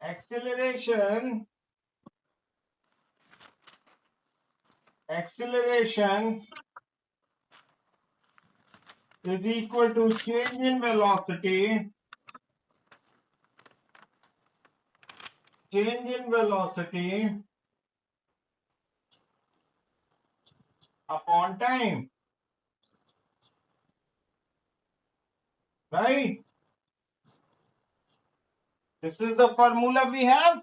Acceleration is equal to change in velocity upon time, right? This is the formula we have.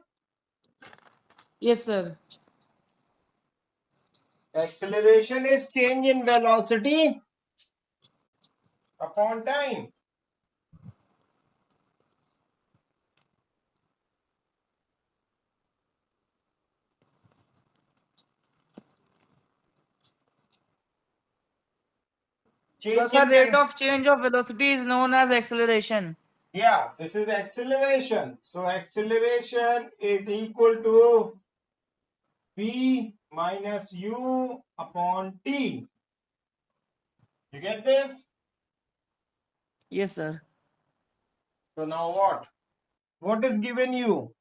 Yes, sir. Acceleration is change in velocity upon time. Change Sir, in rate of change of velocity is known as acceleration. yeah, this is acceleration. So acceleration is equal to v minus u upon t. You get this? Yes, sir. So now what? What is given you?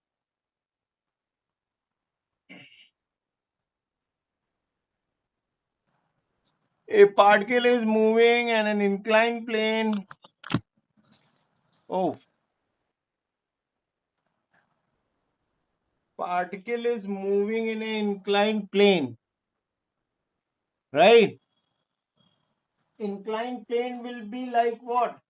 A particle is moving in an inclined plane. Oh, particle is moving in an inclined plane, right? Inclined plane will be like what?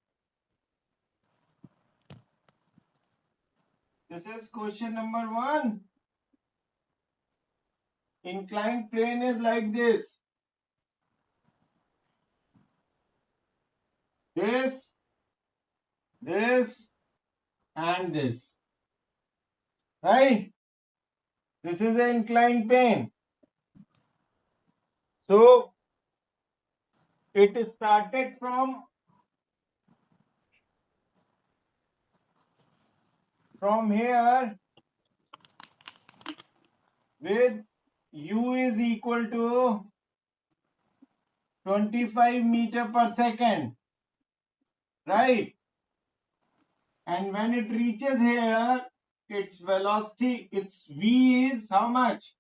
This is question number 1. Inclined plane is like this. This, this, and this, right? This is an inclined plane. So it started from here with u is equal to 25 meter per second, right? And when it reaches here, its velocity, its v is how much?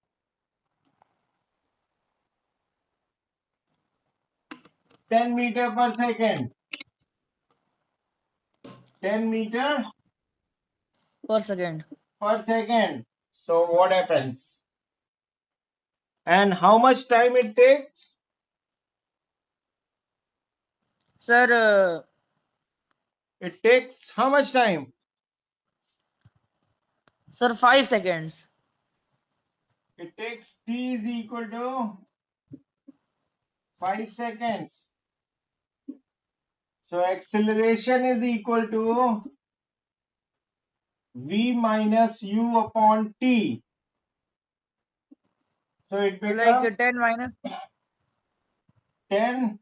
10 meter per second. 10 meter Per second. per second. So what happens? And how much time it takes? Sir, It takes how much time? sir, 5 seconds. It takes t is equal to 5 seconds. So acceleration is equal to v minus u upon t. So it So like becomes 10 minus 10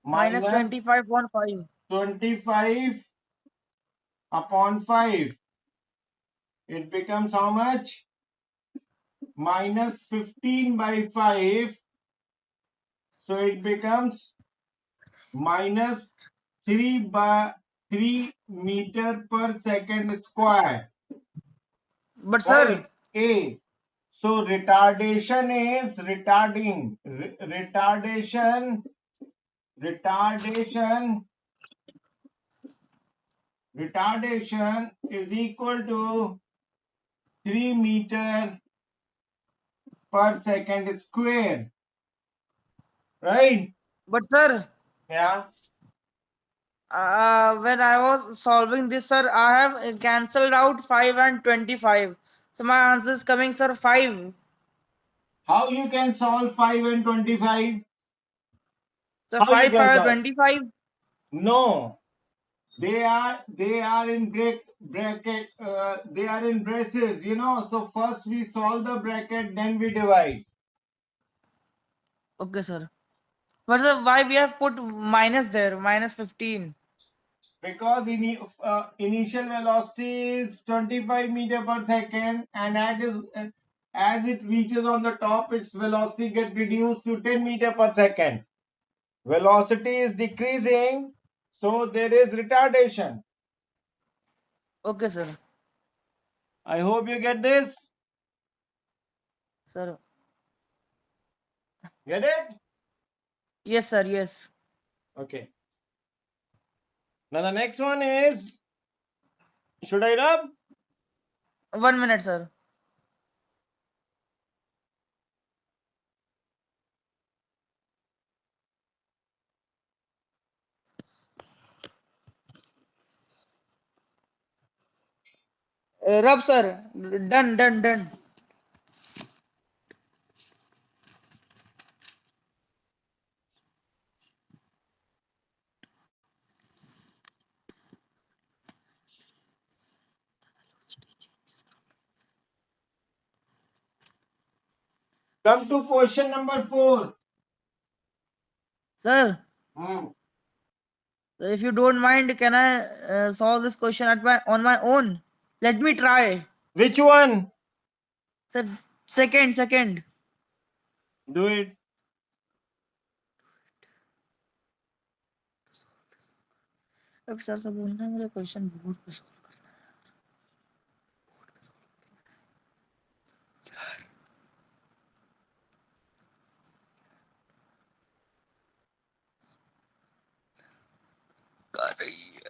minus minus 25.5. 25 upon 5. It becomes how much? Minus 15 by 5. So it becomes minus 3 meter per second square. But Right? sir, A. So retardation is retardation is equal to 3 meter per second square, right? but sir, Yeah. when I was solving this, sir, I have cancelled out 5 and 25. So my answer is coming, sir, 5. How you can solve 5 and 25? So How you 5, can 5, solve? 25. No, they are in bracket. They are in braces. So first we solve the bracket, then we divide. Okay, sir. But sir, why we have put minus there, minus 15? Because initial velocity is 25 meter per second, and as it reaches on the top, its velocity get reduced to 10 meter per second. Velocity is decreasing, so there is retardation. Okay, sir. I hope you get this. Sir. Get it? Yes, sir. Yes. Okay. Now the next one is, should I rub? 1 minute, sir. Rub, sir. Done, done, done. Come to question number 4. Sir, Hmm. if you don't mind, can I solve this question on my own? Let me try. Which one? Sir, second. Do it. अब sir से बोलना है मेरा question board पे solve कर रही है।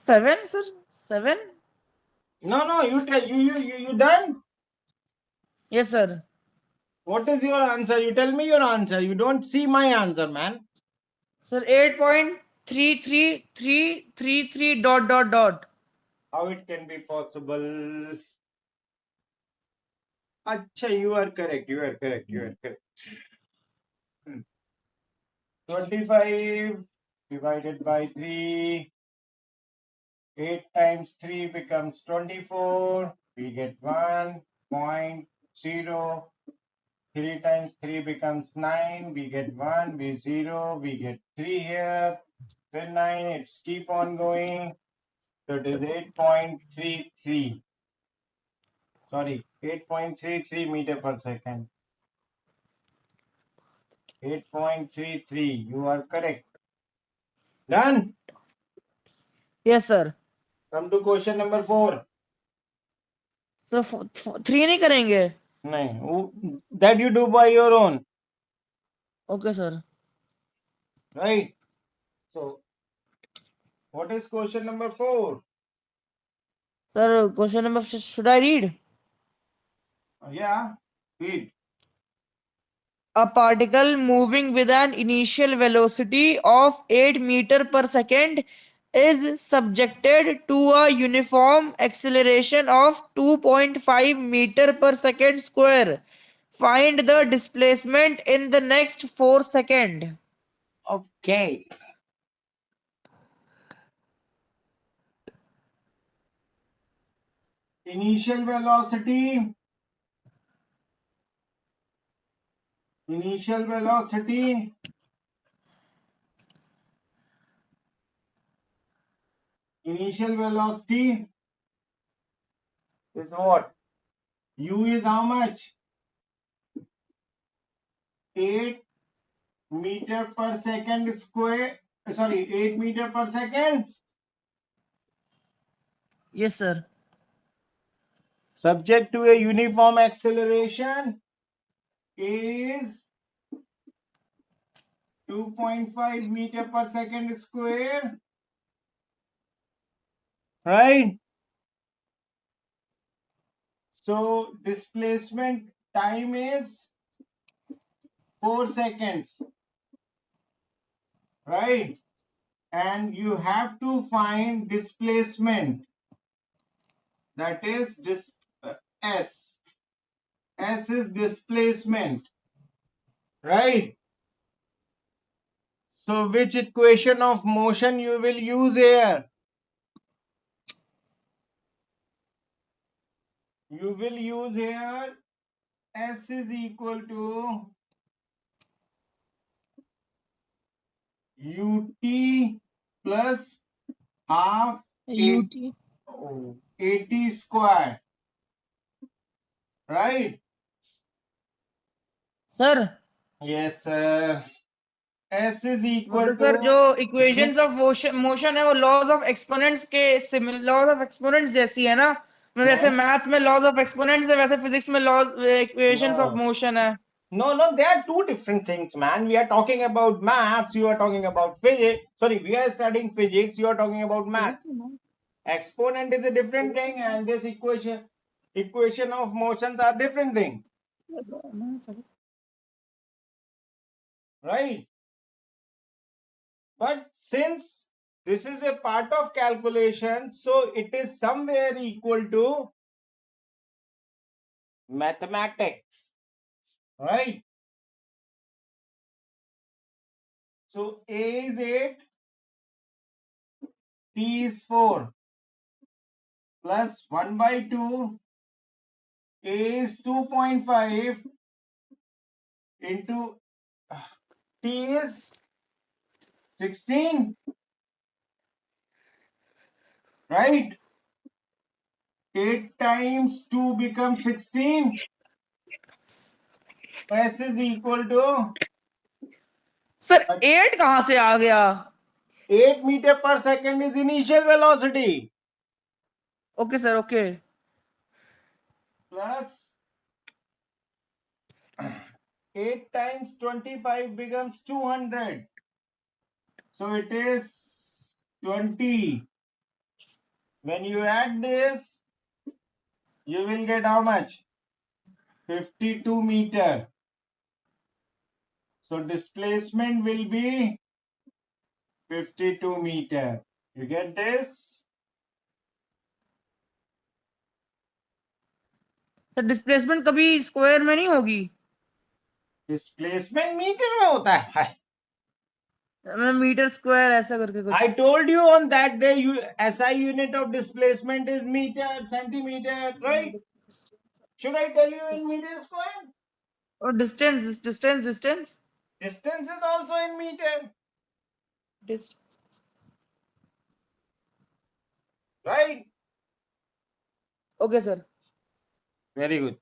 7, sir? 7? No, you tell. You done? Yes, sir. What is your answer? You tell me your answer. You don't see my answer, man. Sir, 8.33333 dot. How it can be possible? Acha, you are correct. You are correct. You are correct. 25 divided by 3. 8 times 3 becomes 24. We get 1.0. 3 times 3 becomes 9. We get 1. We 0. We get 3 here. Then 9. It's keep on going. So it is 8.33. Sorry, 8.33 meter per second. 8.33. You are correct. Done. Yes, sir. Come to question number 4. So 3 नहीं करेंगे? No, that you do by your own. Okay, sir. Right. So, what is question number 4? Sir, question number, should I read? Yeah. Read. A particle moving with an initial velocity of 8 meter per second is subjected to a uniform acceleration of 2.5 meter per second square Find the displacement in the next 4 seconds. Okay. Initial velocity. Initial velocity. Initial velocity is what? U is how much? 8 meter per second square. Sorry, 8 meter per second. Yes, sir. Subject to a uniform acceleration is 2.5 meter per second square. Right? So displacement time is 4 seconds. Right? And you have to find displacement. That is S. S is displacement. Right? So which equation of motion you will use here? You will use here S is equal to UT plus half UT. 80 square. Right? Sir, Yes, sir. S is equal मतलब sir to जो equations of motion है वो laws of exponents के laws of exponents जैसी है ना, मतलब जैसे नहीं, मैथ्स में लॉज ऑफ एक्सपोनेंट्स है वैसे फिजिक्स में laws equations of no. Motion है. No, they are two different things, man. We are talking about maths, you are talking about physics. Sorry, we are studying physics, you are talking about maths. Exponent is a different thing, and this equation of motions are different thing, right? But since this is a part of calculation, so it is somewhere equal to mathematics, right? So A is 8, T is 4, plus 1 by 2, A is 2.5 into T is 16, right? 8 times 2 becomes 16. S is equal to sir 8 कहां से आ गया? 8 meter per second is initial velocity. Okay sir, okay. Plus 8 times 25 becomes 200. So it is 20. When you add this, you will get how much? 52 meter. So displacement will be 52 meter. You get this? Sir displacement कभी square में नहीं होगी? Displacement meter में होता है. Metre square ऐसा करके कुछ. I told you on that day, SI unit of displacement is meter, centimeter, right? Should I tell you in meter square? और distance distance distance Distance is also in meter, right? Okay sir. Very good.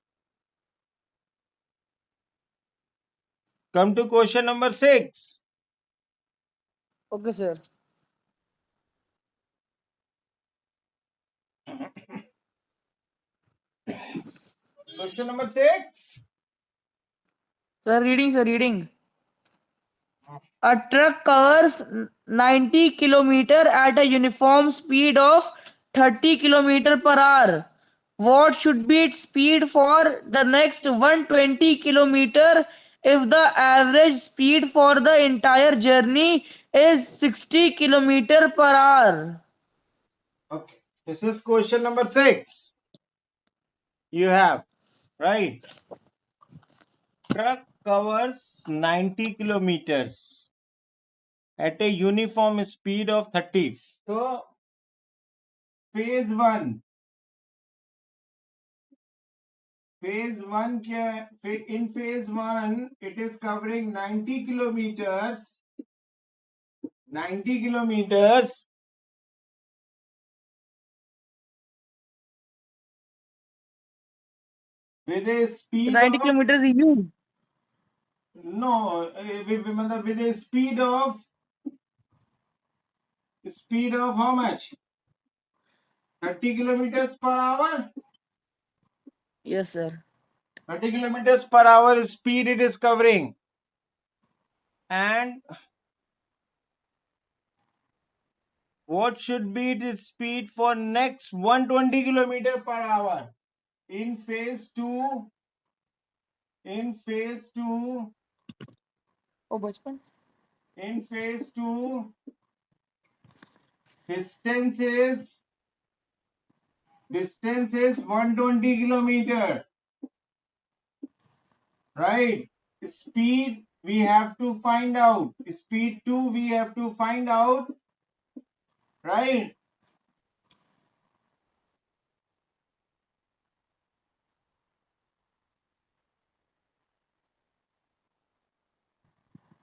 Come to question number 6. Okay sir. Question number 6. Sir reading. A truck covers 90 kilometer at a uniform speed of 30 kilometer per hour. What should be its speed for the next 120 kilometer if the average speed for the entire journey is 60 kilometer per hour? Okay. This is question number 6. You have, right? truck covers 90 kilometers at a uniform speed of 30. So, phase 1. In phase 1, it is covering 90 kilometers. 90 kilometers with a So speed 90 of kilometers EU. no with a speed of how much? 30 kilometers per hour. Yes, sir. 30 kilometers per hour speed it is covering. And what should be the speed for next 120 kilometer per hour? In phase 2, in phase 2, Oh, bachpan. in phase 2, distance is 120 kilometer, right? Speed we have to find out. Speed 2 we have to find out, right?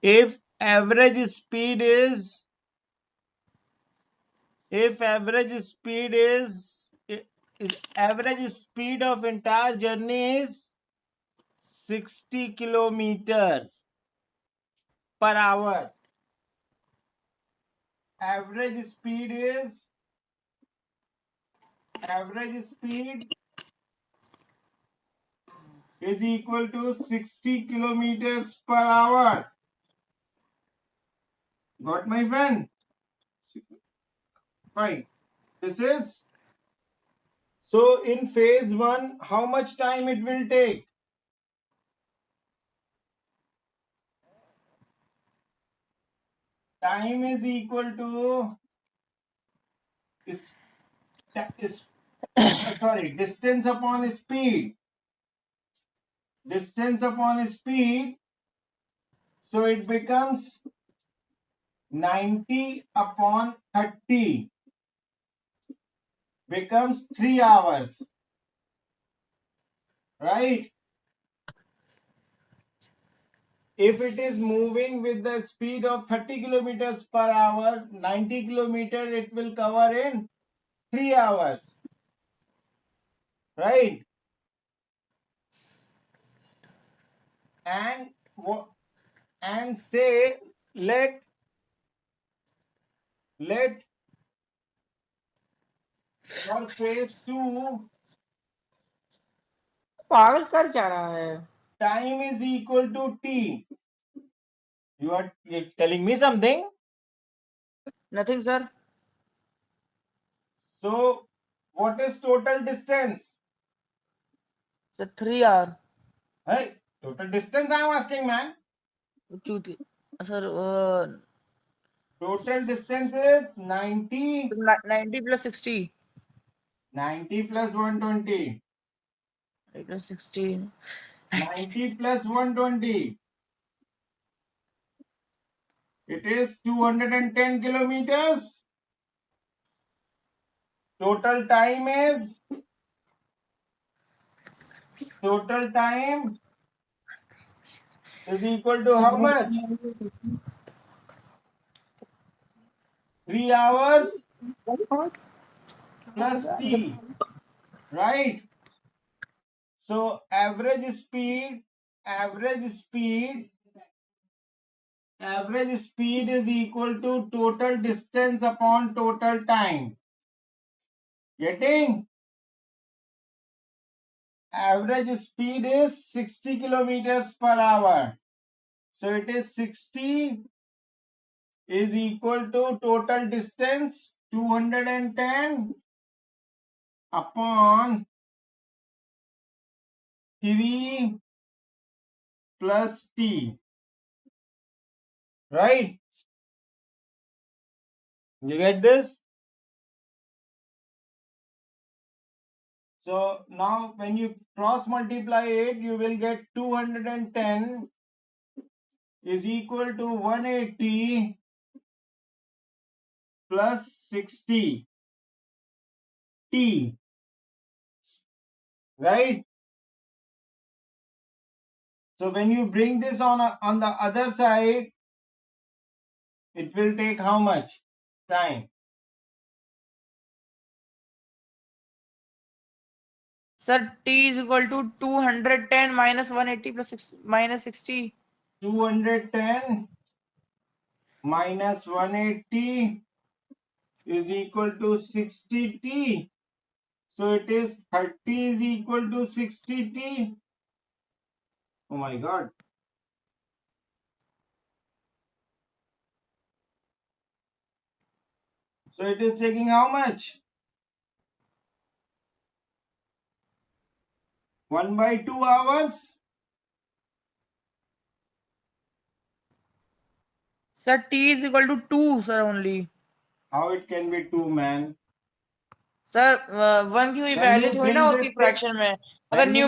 If average speed is average speed of entire journey is 60 kilometer per hour. Average speed is equal to 60 kilometers per hour. Got my friend? Fine. This is so in phase 1, how much time it will take? Time is equal to is, is distance upon speed. Distance upon speed. So it becomes 90 upon 30 becomes 3 hours, right? If it is moving with the speed of 30 kilometers per hour, 90 kilometers it will cover in 3 hours, right? And and say let for phase 2 पागल कर क्या रहा है? time is equal to t. You're telling me something? Nothing, sir. So what is total distance? So 3 hour. Hey, total distance I'm asking, man. Chuti. Sir, Total distance is 90, 90 plus 60. 90 plus 120. 90 plus 16. 90 plus 120. It is 210 kilometers. Total time is equal to how much? 3 hours plus t, right? So average speed is equal to total distance upon total time. Getting? Average speed is 60 kilometers per hour. So it is 60 is equal to total distance 210 upon 3 plus t. Right? You get this? So now when you cross multiply it, you will get 210 is equal to 180 plus 60 t, right? So when you bring this on the other side, it will take how much time? Sir, T is equal to 210 minus 180 plus minus 60. 210 minus 180 is equal to 60t. So it is 30 is equal to 60t. Oh my God. So it is taking how much? 1/2 hours? Sir, T is equal to 2, sir, only. How it can be 2, man? Sir one की कोई When value you थोड़ी ना bring होती this thing, fraction में। अगर when you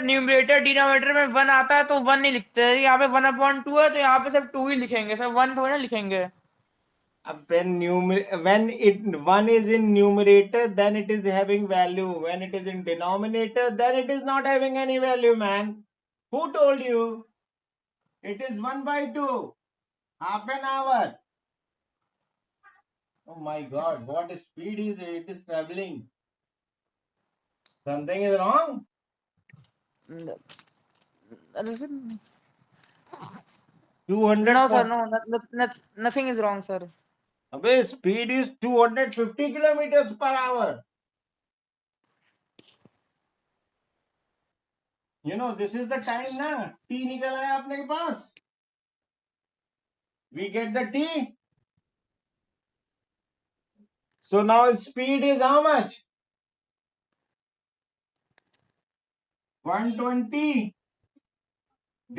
numerator denominator में one आता है तो वन नहीं लिखते, यहाँ पे 1/2 है तो यहाँ पे सिर्फ 2 ही लिखेंगे सर, वन थोड़ी ना लिखेंगे। when it one is in numerator, then it is having value. When it is in denominator, then it is not having any value, man. Who told you? It is 1/2. Half an hour. Oh my God, what speed is it? It is traveling. Something is wrong. No 240. Sir, no, nothing is wrong sir. Abey, speed is 250 kilometers per hour. You know, this is the time na. T निकल आया अपने के पास. We get the T. So now speed is how much? 120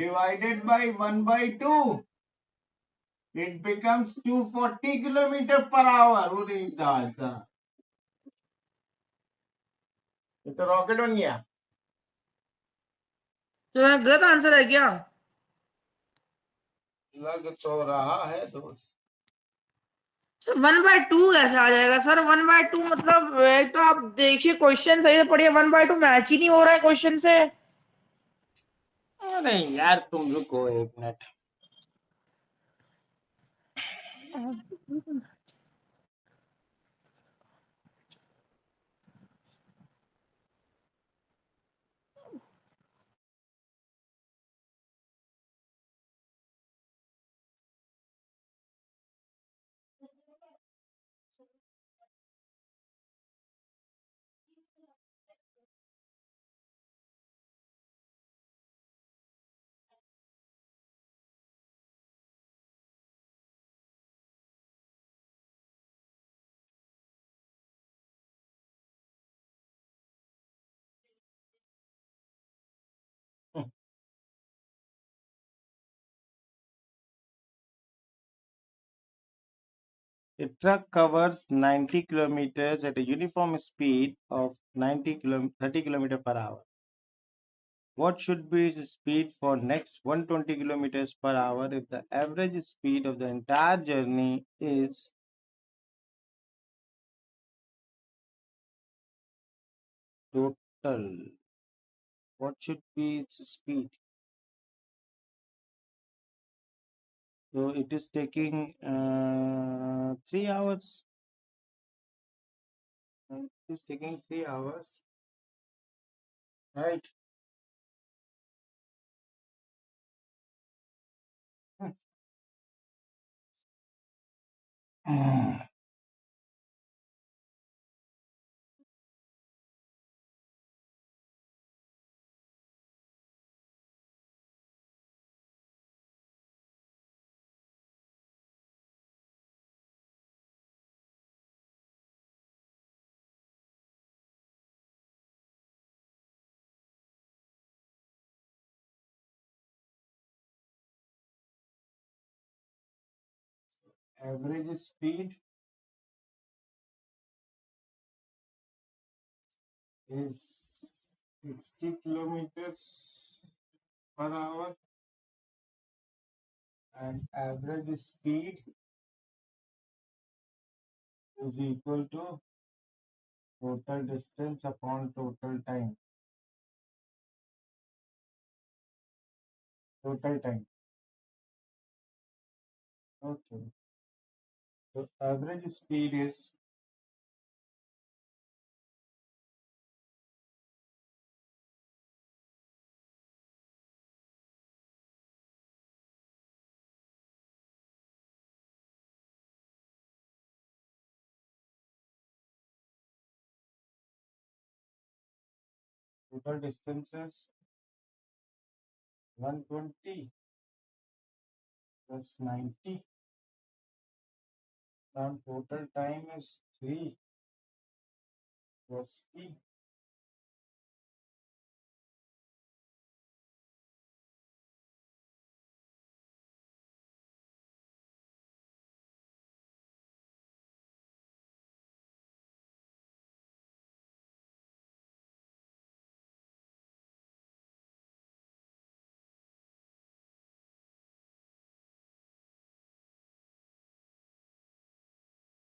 divided by 1/2. It becomes 240 kilometer per hour. अरे दादा, ये तो rocket बन गया. तो गलत आंसर है क्या? लग तो रहा है दोस्त. सर 1/2 कैसे आ जाएगा सर? 1/2 मतलब एक तो आप देखिए क्वेश्चन सही से पढ़िए, 1/2 मैच ही नहीं हो रहा है क्वेश्चन से। अरे यार तुम रुको एक minute. A truck covers 90 kilometers at a uniform speed of 30 kilometers per hour. What should be its speed for next 120 kilometers per hour if the average speed of the entire journey is total? What should be its speed? So it is taking 3 hours. It is taking 3 hours, right? Average speed is 60 kilometers per hour, and average speed is equal to total distance upon total time. Total time. Okay. So average speed is total distance is 120 plus 90. Now total time is 3 plus T.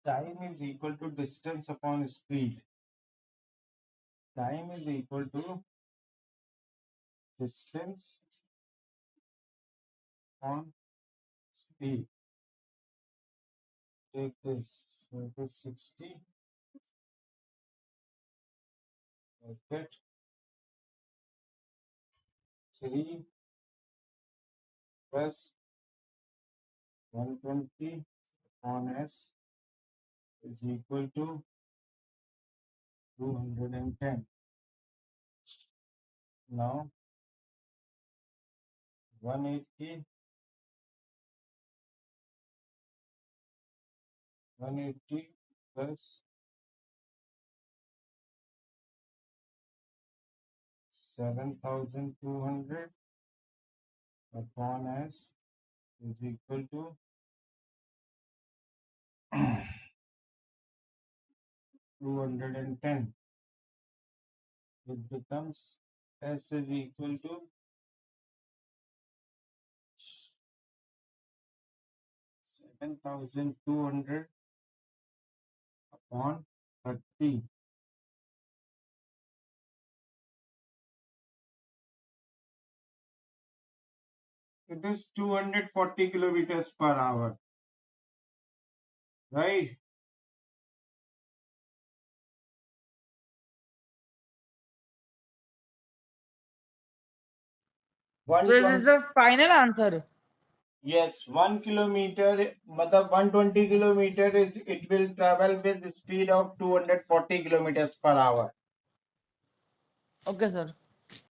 Time is equal to distance upon speed. Time is equal to distance on speed. Take this. So it is 60. Bracket 3 plus 120 on S is equal to 210. Now 180 plus 7,200 upon S is equal to 210. It becomes S is equal to 7,200 upon 30. It is 240 kilometers per hour, right? So this is the final answer. Yes, 1 kilometer, matlab 120 kilometer is it will travel with the speed of 240 kilometers per hour. Okay, sir.